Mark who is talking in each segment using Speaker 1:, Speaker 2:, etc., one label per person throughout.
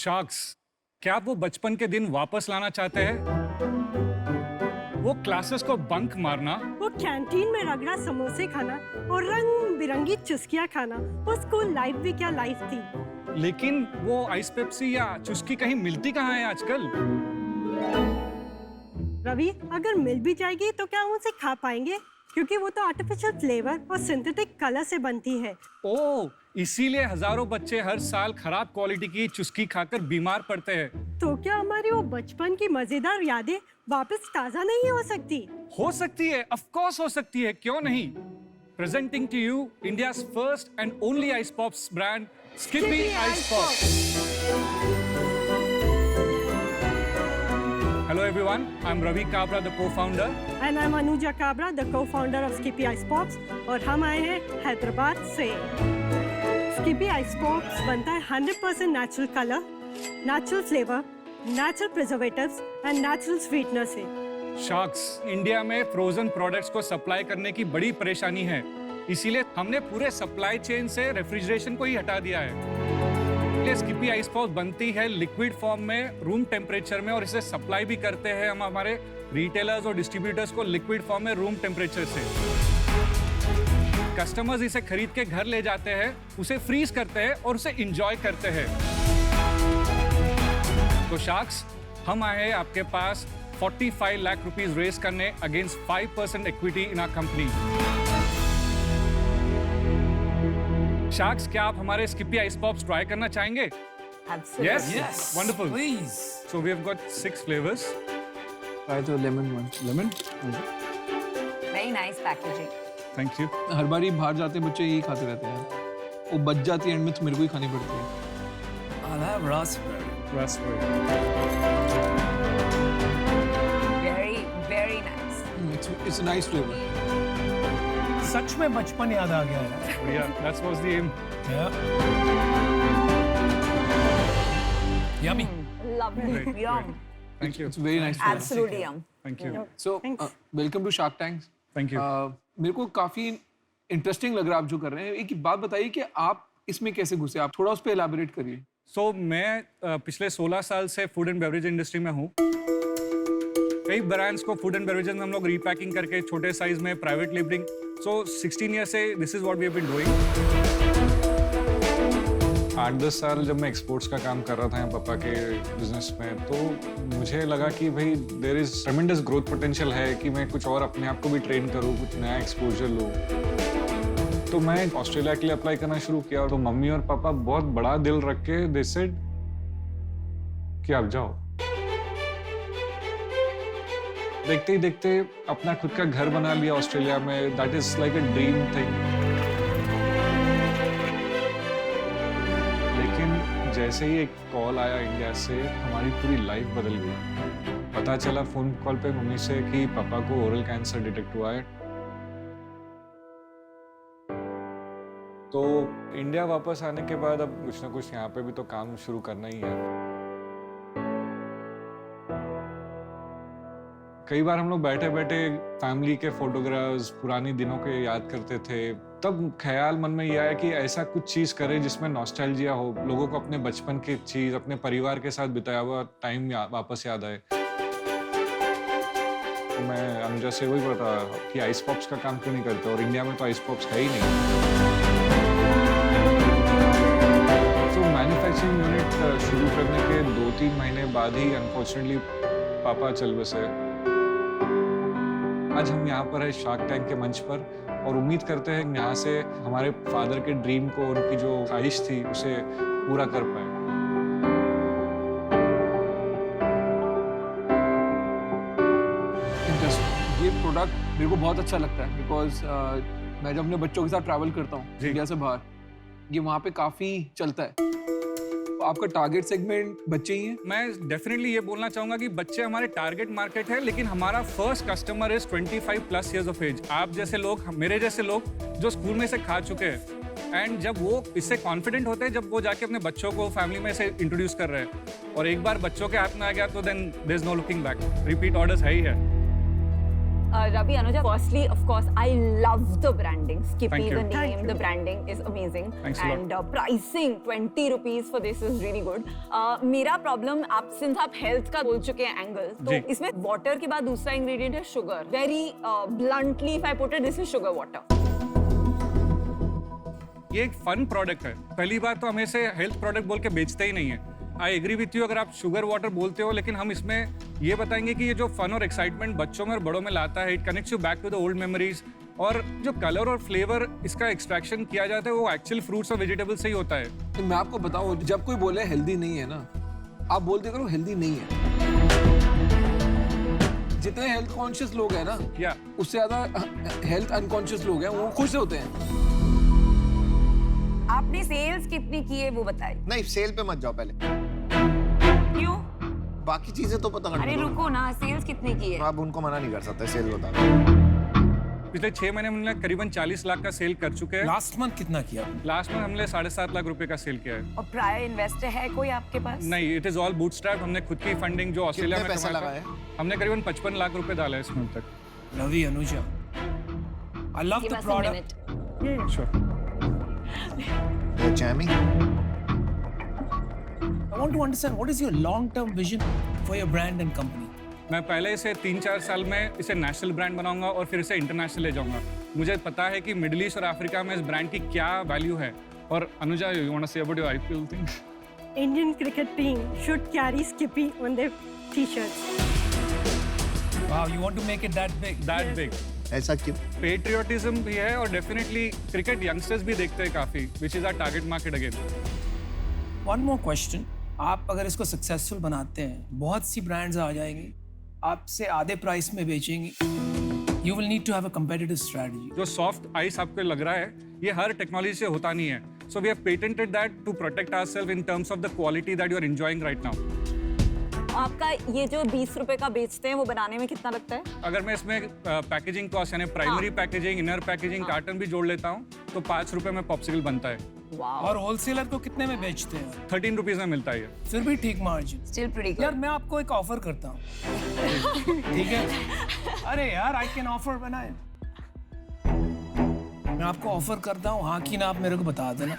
Speaker 1: Sharks, क्या आप वो बचपन के दिन वापस लाना चाहते हैं? वो क्लासेस को बंक मारना,
Speaker 2: वो कैंटीन में रगड़ा समोसे खाना और रंग बिरंगी चुस्कियां खाना। वो स्कूल लाइफ भी क्या लाइफ थी।
Speaker 1: लेकिन वो आइस पेप्सी या चुस्की कहीं मिलती कहाँ है आजकल?
Speaker 2: रवि, अगर मिल भी जाएगी तो क्या हम उसे खा पाएंगे? क्योंकि वो तो आर्टिफिशियल फ्लेवर और सिंथेटिक कलर से बनती है।
Speaker 1: ओह, इसीलिए हजारों बच्चे हर साल खराब क्वालिटी की चुस्की खाकर बीमार पड़ते हैं।
Speaker 2: तो क्या हमारी वो बचपन की मजेदार यादें वापस ताजा नहीं हो सकती?
Speaker 1: हो सकती है, ऑफ कोर्स हो सकती है, क्यों नहीं? Presenting to you India's first and only ice pops brand, Skippy Ice Pops. Hello everyone, I'm Ravi Kabra, the co-founder.
Speaker 2: And I'm Anuja Kabra, the co-founder of Skippy Ice Pops, और हम आए हैं हैदराबाद से। Skippy Ice Pops बनता है 100% natural colour, natural flavour, natural preservatives and natural sweetener से।
Speaker 1: Sharks, India में frozen products को सप्लाई करने की बड़ी परेशानी है, इसीलिए हमने पूरे सप्लाई चेन से रेफ्रिजरेशन को ही हटा दिया है। ये स्किपी आइस पॉप्स बनती है लिक्विड फॉर्म में, रूम टेम्परेचर में, और इसे सप्लाई भी करते हैं हम हमारे रिटेलर्स और डिस्ट्रीब्यूटर्स को लिक्विड फॉर्म में रूम टेम्परेचर से। कस्टमर्स इसे खरीद के घर ले जाते हैं, उसे फ्रीज करते हैं और उसे एंजॉय करते हैं। तो शार्क्स, हम आए हैं आपके पास 45 लाख रुपीस रेज करने against 5% equity in our company. Sharks, क्या आप हमारे स्किपी आइस पॉप्स ट्राई करना चाहेंगे?
Speaker 3: Absolutely.
Speaker 1: Yes, wonderful.
Speaker 3: Please.
Speaker 1: So we have got 6 flavors.
Speaker 4: Try the lemon one.
Speaker 1: Lemon.
Speaker 3: Very nice packaging.
Speaker 1: Thank you.
Speaker 4: हर बार ही बाहर जाते हैं बच्चे यही खाते रहते हैं, वो बच जाती है एंड में तो मेरे को ही खानी पड़ती है।
Speaker 3: I'll have raspberry.
Speaker 1: Raspberry.
Speaker 3: Very, very nice.
Speaker 4: It's a nice flavor.
Speaker 5: सच में बचपन याद आ गया है।
Speaker 1: Yeah, that was the aim.
Speaker 5: Yummy.
Speaker 3: Lovely.
Speaker 1: Great,
Speaker 3: Yum.
Speaker 1: great. Thank you.
Speaker 4: It's very nice flavor.
Speaker 3: Absolutely yum.
Speaker 1: Thank you.
Speaker 4: So
Speaker 2: Thanks.
Speaker 4: welcome to Shark Tank.
Speaker 1: Thank you.
Speaker 4: मेरे को काफी interesting लग रहा है आप जो कर रहे हैं। एक बात बताइए कि आप इसमें कैसे घुसे, आप थोड़ा उस पर एलाबोरेट करिए।
Speaker 1: So मैं पिछले 16 साल से फूड एंड बेवरेज इंडस्ट्री में हूँ। कई ब्रांड्स को फूड एंड बेवरेजेस में हम लोग रीपैकिंग करके छोटे साइज में प्राइवेट लेबलिंग। So 16 ईयर से this is what we have been doing. 8-10 साल जब मैं एक्सपोर्ट्स का काम कर रहा था यहाँ पापा के बिजनेस में, तो मुझे लगा कि भाई there is tremendous growth potential है कि मैं कुछ और अपने आप को भी ट्रेन करूँ, कुछ नया एक्सपोजर लूँ। तो मैं ऑस्ट्रेलिया के लिए अप्लाई करना शुरू किया, तो मम्मी और पापा बहुत बड़ा दिल रख के दे सेड कि आप जाओ। देखते ही देखते अपना खुद का घर बना लिया ऑस्ट्रेलिया में। That is like a dream thing. लेकिन जैसे ही एक कॉल आया इंडिया से, हमारी पूरी लाइफ बदल गई। पता चला फोन कॉल पे मम्मी से कि पापा को ओरल कैंसर डिटेक्ट हुआ है। तो इंडिया वापस आने के बाद अब कुछ ना कुछ यहाँ पे भी तो काम शुरू करना ही है। कई बार हम लोग बैठे बैठे फैमिली के फोटोग्राफ्स, पुरानी दिनों के याद करते थे। तब ख्याल मन में ये आया कि ऐसा कुछ चीज करें जिसमें नॉस्टैल्जिया हो, लोगों को अपने बचपन की चीज, अपने परिवार के साथ बिताया हुआ टाइम वापस याद आए। तो मैं अनुजा से वही पता कि आइस पॉप्स का काम क्यों नहीं करते, और इंडिया में तो आइस पॉप्स है ही नहीं। तो मैन्युफैक्चरिंग यूनिट शुरू करने के 2-3 महीने बाद ही अनफॉर्चुनेटली पापा चल बसे। आज हम यहाँ पर है शार्क टैंक के मंच पर, और उम्मीद करते हैं यहाँ से हमारे फादर के ड्रीम को, उनकी जो ख्वाहिश थी, उसे पूरा कर पाए।
Speaker 4: ये प्रोडक्ट मेरे को बहुत अच्छा लगता है बिकॉज मैं जब अपने बच्चों के साथ ट्रैवल करता हूँ इंडिया से बाहर, ये वहाँ पे काफी चलता है। आपका टारगेट सेगमेंट बच्चे ही हैं?
Speaker 1: मैं डेफिनेटली ये बोलना चाहूंगा कि बच्चे हमारे टारगेट मार्केट है, लेकिन हमारा first customer is 25+ years of age. आप जैसे लोग, मेरे जैसे लोग जो स्कूल में से खा चुके हैं, एंड जब वो इससे कॉन्फिडेंट होते हैं, जब वो जाके अपने बच्चों को फैमिली में से इंट्रोड्यूस कर रहे हैं, और एक बार बच्चों के हाथ में आ गया तो then there is no looking back. Repeat orders है ही है।
Speaker 3: Ravi, Anuja, firstly, of course, I love the branding. Skippy,
Speaker 1: Thank you.
Speaker 3: the
Speaker 2: Thank
Speaker 3: name,
Speaker 2: you.
Speaker 3: the branding is amazing.
Speaker 1: Thanks a lot.
Speaker 3: And pricing, 20 rupees for this is really good. मेरा problem, since आप health का बोल चुके हैं angle, तो
Speaker 1: जी.
Speaker 3: इसमें water के बाद दूसरा ingredient है sugar. Very bluntly, if I put it, this is sugar water.
Speaker 1: ये एक फन प्रोडक्ट है। पहली बात तो हम इसे हेल्थ प्रोडक्ट बोल के बेचते ही नहीं है। आई एग्री विथ यू अगर आप शुगर वाटर बोलते हो, लेकिन हम इसमें ये बताएंगे कि ये जो फन और एक्साइटमेंट बच्चों में और बड़ों में लाता है, it connects you back to the old memories. और जो कलर और फ्लेवर इसका एक्सट्रैक्शन किया जाता है वो एक्चुअल फ्रूट्स और वेजिटेबल्स से ही होता है।
Speaker 4: तो मैं आपको बताऊं, जब कोई बोले हेल्दी नहीं है ना, आप बोलते करो हेल्दी नहीं है। जितने हेल्थ कॉन्शियस लोग हैं ना,
Speaker 1: या
Speaker 4: उससे ज्यादा हेल्थ अनकॉन्शियस लोग हैं, वो खुश होते हैं।
Speaker 3: आपने सेल्स कितनी की है वो बताइए।
Speaker 6: नहीं, सेल पे मत जाओ पहले,
Speaker 3: क्यों?
Speaker 6: बाकी चीजें तो पता
Speaker 3: अरे
Speaker 6: करनी दो।
Speaker 3: रुको ना, सेल्स कितनी की है?
Speaker 6: आप उनको मना नहीं कर सकते, सेल बता दो।
Speaker 1: पिछले 6 महीने में हमने करीबन 40 लाख का सेल कर चुके हैं।
Speaker 5: लास्ट मंथ कितना किया आपने?
Speaker 1: लास्ट में हमने 7.5 लाख रुपए का सेल किया है।
Speaker 3: और प्रायर इन्वेस्टर है कोई आपके पास?
Speaker 1: नहीं, इट इज ऑल बूटस्ट्रैप। हमने खुद की फंडिंग जो ऑस्ट्रेलिया में
Speaker 6: कितने पैसे
Speaker 1: कमाया था,
Speaker 6: लगाए?
Speaker 1: हमने करीबन 55 लाख रुपए डाला है इसमें अब तक।
Speaker 5: Ravi, Anuja, I love
Speaker 3: Give
Speaker 5: the
Speaker 3: us a
Speaker 5: product.
Speaker 3: minute.
Speaker 1: Sure.
Speaker 6: चैमी,
Speaker 5: I want to understand what is your long-term vision for your brand and company.
Speaker 1: मैं पहले इसे 3-4 साल में इसे नेशनल ब्रांड बनाऊंगा और फिर इसे इंटरनेशनल ले जाऊंगा। मुझे पता है कि मिडिल ईस्ट और अफ्रीका में इस ब्रांड की क्या वैल्यू है। और Anuja, you want to say about your IPL thing?
Speaker 2: Indian cricket team should carry Skippy on their t-shirts.
Speaker 5: Wow, you want to make it that big?
Speaker 1: That big.
Speaker 6: ऐसा क्यों?
Speaker 1: Patriotism भी है और डेफिनेटली क्रिकेट यंगस्टर्स भी देखते हैं काफी, which is our target market again.
Speaker 5: One more question. आप अगर इसको सक्सेसफुल बनाते हैं, बहुत सी ब्रांड्स आ जाएंगी, आपसे आधे प्राइस में बेचेंगी। You will need to have a competitive strategy.
Speaker 1: जो सॉफ्ट आइस आपको लग रहा है, ये हर टेक्नोलॉजी से होता नहीं है। So we have patented that to protect ourselves in terms of the quality that you are enjoying right now.
Speaker 3: आपका ये जो 20 रुपए का बेचते हैं वो बनाने में कितना लगता है?
Speaker 1: अगर मैं इसमें पैकेजिंग कॉस्ट यानी primary packaging, inner packaging, carton भी जोड़ लेता हूँ तो 5 रुपए में पॉप्सिकल बनता है।
Speaker 3: वाओ,
Speaker 5: और होलसेलर को कितने में बेचते हैं?
Speaker 1: 13 रुपीज में मिलता है ये।
Speaker 5: फिर भी ठीक मार्जिन।
Speaker 3: स्टिल प्रीटी
Speaker 5: यार
Speaker 3: गुड।
Speaker 5: मैं आपको एक ऑफर करता हूँ। ठीक है? अरे यार, आई कैन ऑफर बनाए। मैं आपको ऑफर करता हूँ, हाँ कि ना आप मेरे को बता देना।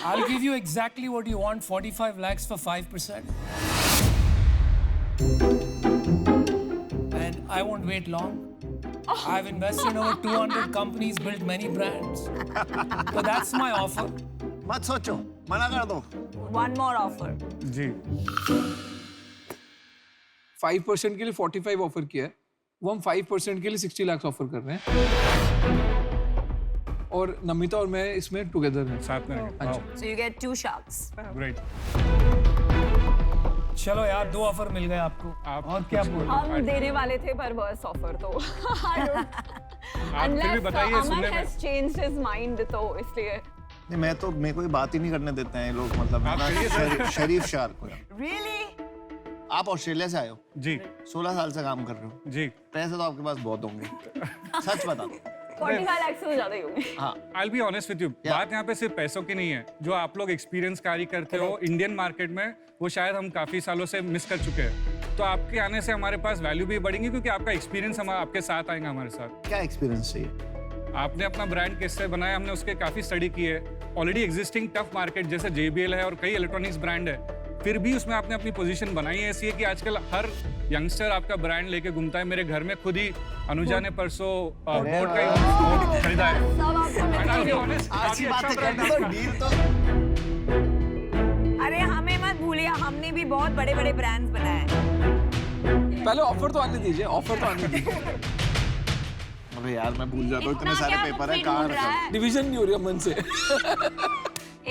Speaker 5: I'll give you exactly what you want, 45 lakhs for 5%. And I won't wait long. I've invested in over 200 companies, built many brands. So that's my offer.
Speaker 6: मत सोचो, मना कर दो।
Speaker 3: One more offer.
Speaker 1: जी
Speaker 4: 5% के लिए 45 ऑफर किया है, वो हम 5% के लिए 60 लाख ऑफर कर रहे हैं। और नमिता और मैं इसमें टुगेदर हैं।
Speaker 1: साथ में
Speaker 3: so you get 2 sharks.
Speaker 1: Great.
Speaker 5: चलो यार, 2 ऑफर मिल गए आपको।
Speaker 1: आप
Speaker 5: और क्या बोल?
Speaker 3: हम देने वाले थे पर वर्स ऑफर तो
Speaker 1: आप फिर भी बताइए सुनने
Speaker 3: अमर
Speaker 1: में।
Speaker 3: हैज चेंज्ड हिज माइंड तो इसलिए।
Speaker 6: नहीं, मैं तो मेरे को ये बात ही नहीं करने देते हैं ये लोग, मतलब
Speaker 1: आप
Speaker 6: मैं
Speaker 1: कहिए सर।
Speaker 6: शरीफ शार्क हूँ।
Speaker 3: रियली?
Speaker 6: आप ऑस्ट्रेलिया से आए हो,
Speaker 1: जी
Speaker 6: 16 साल से काम कर रहे हो,
Speaker 1: जी।
Speaker 6: पैसे तो आपके पास बहुत होंगे, सच बता दो।
Speaker 3: 45 लाख से ज्यादा ही होंगे।
Speaker 6: हाँ,
Speaker 1: I'll be honest with you, बात यहाँ पे सिर्फ पैसों की नहीं है। जो आप लोग एक्सपीरियंस कैरी करते हो इंडियन मार्केट में, वो शायद हम काफी सालों से मिस कर चुके हैं। तो आपके आने से हमारे पास वैल्यू भी बढ़ेंगी क्योंकि आपका एक्सपीरियंस हम आपके साथ आएगा हमारे साथ।
Speaker 6: क्या एक्सपीरियंस चाहिए?
Speaker 1: आपने अपना ब्रांड किससे बनाया, हमने उसके काफी स्टडी की है। ऑलरेडी एग्जिस्टिंग टफ मार्केट जैसे JBL है और कई इलेक्ट्रॉनिक्स ब्रांड है, फिर भी उसमें आपने अपनी पोजीशन बनाई है। ऐसी है कि आजकल हर यंगस्टर आपका ब्रांड लेके घूमता है। मेरे घर में खुद ही अनुजा ने परसों बोट का ही खरीदा है।
Speaker 3: सब आपको
Speaker 1: And I'll be
Speaker 3: mill
Speaker 1: honest,
Speaker 6: आज
Speaker 1: काफी
Speaker 6: की
Speaker 1: अच्छा
Speaker 6: बातें
Speaker 1: brand
Speaker 6: करना
Speaker 1: है
Speaker 6: तो
Speaker 1: इसका।
Speaker 6: डील तो।
Speaker 3: अरे हमें मत भूलिए, हमने भी बहुत बड़े बड़े ब्रांड्स बनाए हैं।
Speaker 4: पहले ऑफर तो आने दीजिए, ऑफर तो आने दीजिए।
Speaker 6: अबे यार, मैं भूल जाता हूँ, इतने
Speaker 3: इतना
Speaker 6: सारे
Speaker 3: क्या
Speaker 6: पेपर है,
Speaker 3: मुझसे
Speaker 6: कहाँ
Speaker 3: ढूंढ रहा
Speaker 6: रखा?
Speaker 3: है?
Speaker 4: डिवीजन नहीं हो रही है मन से।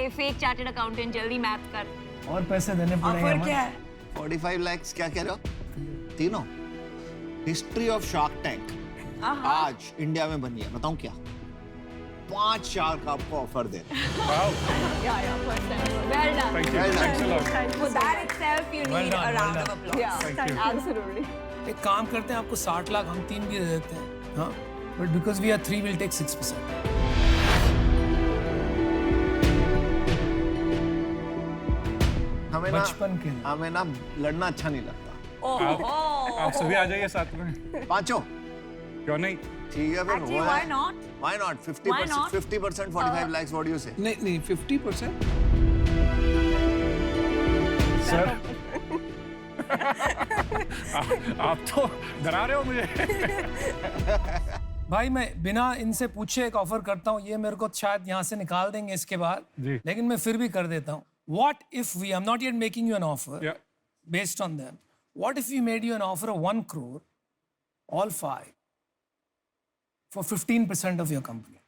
Speaker 3: ए फेक चार्टर्ड अकाउंटेंट, जल्दी मैथ कर।
Speaker 5: और पैसे देने पड़ेंगे
Speaker 3: ऑफर
Speaker 5: हमें।
Speaker 3: क्या है?
Speaker 6: 45 लाख क्या कह रहे हो? तीनों हिस्ट्री ऑफ शार्क टैंक आज इंडिया में बनी है। बताऊं क्या? 5 शार्क आपको ऑफर दे रहे हैं।
Speaker 1: Wow,
Speaker 3: या first time. Well done.
Speaker 1: thank you,
Speaker 6: Well done.
Speaker 1: thanks a lot.
Speaker 3: For that itself you
Speaker 5: Well
Speaker 3: need
Speaker 5: done,
Speaker 3: a
Speaker 5: well
Speaker 3: round
Speaker 5: done.
Speaker 3: of applause. Yeah,
Speaker 1: Thank you.
Speaker 3: absolutely.
Speaker 5: एक काम करते हैं, आपको 60 लाख हम 3 भी दे देते हैं। हाँ, but because we are 3 will take 6%।
Speaker 6: हमें ना
Speaker 5: बचपन के लिए।
Speaker 6: हमें ना लड़ना अच्छा नहीं लगता।
Speaker 3: ओहो।
Speaker 1: आप सभी आ जाइए साथ में।
Speaker 6: पांचों
Speaker 1: क्यों नहीं?
Speaker 6: ठीक है फिर
Speaker 3: Actually,
Speaker 6: हो
Speaker 3: why
Speaker 6: जाए।
Speaker 3: not?
Speaker 6: Why not?
Speaker 3: Why not?
Speaker 6: 50%, 45 lakhs. What do you say?
Speaker 4: नहीं 50%।
Speaker 1: सर आप तो डरा रहे हो मुझे।
Speaker 5: भाई मैं बिना इनसे पूछे एक ऑफर करता हूँ, ये मेरे को शायद यहाँ से निकाल देंगे इसके बाद,
Speaker 1: जी।
Speaker 5: लेकिन मैं फिर भी कर देता हूँ। What if we, I'm not yet making you an offer
Speaker 1: Yeah.
Speaker 5: based on them. What if we made you an offer of 1 crore, all 5, for 15% of your company?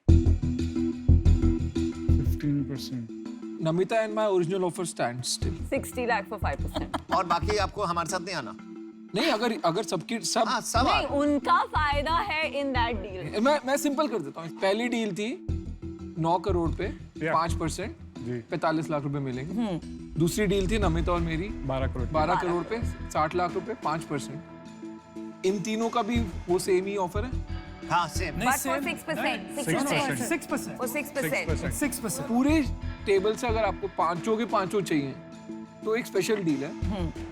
Speaker 1: 15%.
Speaker 4: Namita and my original offer stands still.
Speaker 3: 60 lakh for 5%.
Speaker 6: और बाकी आपको हमारे साथ नहीं आना।
Speaker 4: नहीं अगर सबकी सब
Speaker 6: हाँ सब
Speaker 3: नहीं, उनका फायदा है in that deal.
Speaker 4: मैं सिंपल कर देता हूँ। पहली डील थी 9 करोड़ पे
Speaker 1: Yeah.
Speaker 4: 5%,
Speaker 1: जी।
Speaker 4: 45 लाख रुपए मिलेंगे। दूसरी डील थी नमिता और मेरी
Speaker 1: 12 करोड़।
Speaker 4: 12 करोड़ पे 60 लाख रुपए 5%। इन तीनों का भी वो सेम ही ऑफर है।
Speaker 6: हाँ सेम।
Speaker 5: नहीं,
Speaker 3: But for
Speaker 5: same.
Speaker 3: 6%.
Speaker 1: 6%.
Speaker 5: 6%.
Speaker 3: For 6%.
Speaker 5: 6%.
Speaker 4: पूरे टेबल से अगर आपको पांचों के पांचों चाहिए तो एक स्पेशल डील है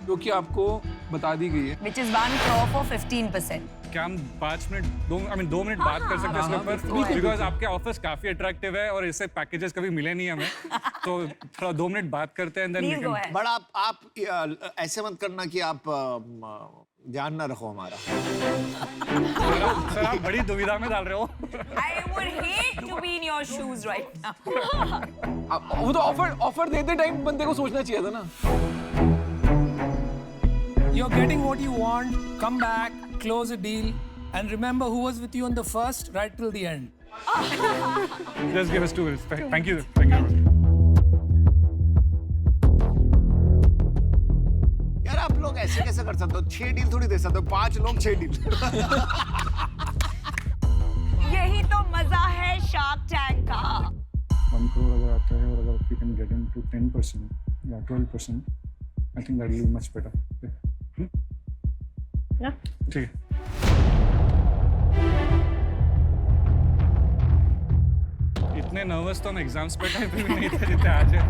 Speaker 4: जो कि आपको बता दी गई है।
Speaker 7: Which is 1 crore for 15%.
Speaker 1: क्या हम 5 मिनट 2 मिनट बात कर सकते हैं इसके ऊपर? बिकॉज आपके ऑफिस काफी अट्रैक्टिव है और इससे पैकेजेस कभी मिले नहीं हमें, तो थोड़ा 2 मिनट बात करते हैं।
Speaker 3: Please go ahead.
Speaker 6: बट आप ऐसे मत करना कि आप ध्यान ना रखो हमारा।
Speaker 1: सर आप बड़ी दुविधा में डाल रहे हो।
Speaker 7: I would hate to be in your shoes right now.
Speaker 4: वो तो ऑफर देते टाइम बंदे को सोचना चाहिए था ना।
Speaker 5: You're getting what you want, come back, close a deal, and remember who was with you on the first, right till the end.
Speaker 1: Just give us 2 minutes. Thank you. Thank you.
Speaker 6: यार आप लोग ऐसे कैसे कर सकते हो? 6 deal थोड़ी दे सकते हो, 5 लोग 6 डील।
Speaker 7: यही तो मजा है शार्क टैंक का।
Speaker 1: 1 crore अगर आता है और अगर we can get him to 10% या 12%, I think that will be much better. ठीक है। इतने नर्वस तो हम एग्जाम्स पे टाइम पे भी नहीं थे जितने आज है।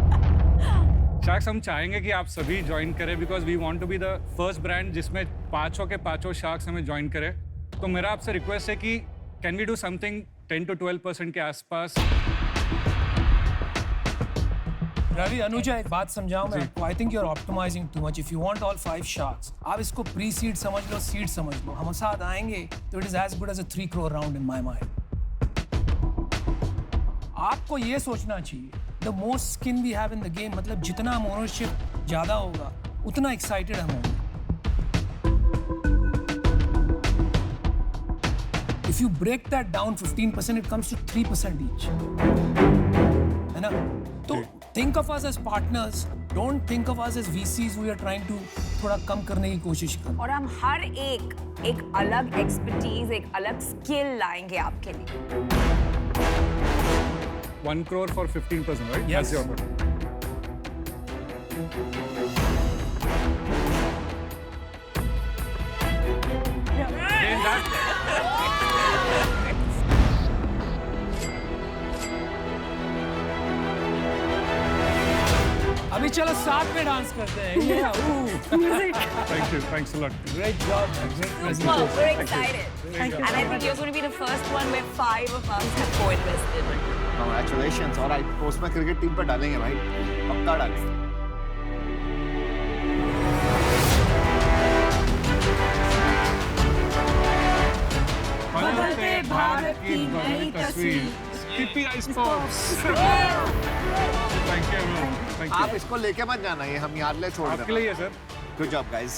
Speaker 1: शार्क्स हम चाहेंगे कि आप सभी ज्वाइन करें because we want to be the first brand जिसमें पांचों के पांचों शार्क्स हमें ज्वाइन करें। तो मेरा आपसे रिक्वेस्ट है कि can we do something 10 to 12% के आसपास।
Speaker 5: रवि अनुजा एक बात समझाऊं मैं आपको। I think you are optimising too much. If you want all 5 sharks, आप इसको प्री सीड समझ लो, सीड समझ लो। हम साथ आएंगे तो it is as good as a 3 crore round in my mind. आपको ये सोचना चाहिए the most skin we have in the game, मतलब जितना हम ओनरशिप ज्यादा होगा उतना एक्साइटेड हम होंगे। If you break that down 15%, it comes to 3% each. है ना? तो think of us as partners. Don't think of us as VCs who are trying to थोड़ा कम करने की कोशिश कर।
Speaker 7: और हम हर एक अलग एक्सपर्टीज, एक अलग स्किल लाएंगे आपके लिए।
Speaker 1: 1 crore for 15%, right?
Speaker 5: Yes.
Speaker 1: That's your offer. Again, that-
Speaker 5: अभी चलो साथ में डांस करते हैं। Yeah, ooh.
Speaker 1: Thank you. Thanks a lot.
Speaker 5: Great job, man. Great
Speaker 7: Well,
Speaker 5: presentation.
Speaker 7: we're excited.
Speaker 1: Thank you.
Speaker 7: And I think you're going to be the first one where 5 of us have co-invested.
Speaker 6: Congratulations। और आज post में cricket team पे डालेंगे भाई, पक्का डालेंगे।
Speaker 1: बदलते भारत की नई तस्वीर। KPI Sports. Thank you. Thank you.
Speaker 6: आप इसको लेके मत जाना, ये हम याद ले छोड़
Speaker 1: आपके
Speaker 6: देना।
Speaker 1: लिए सर।
Speaker 6: Good job guys।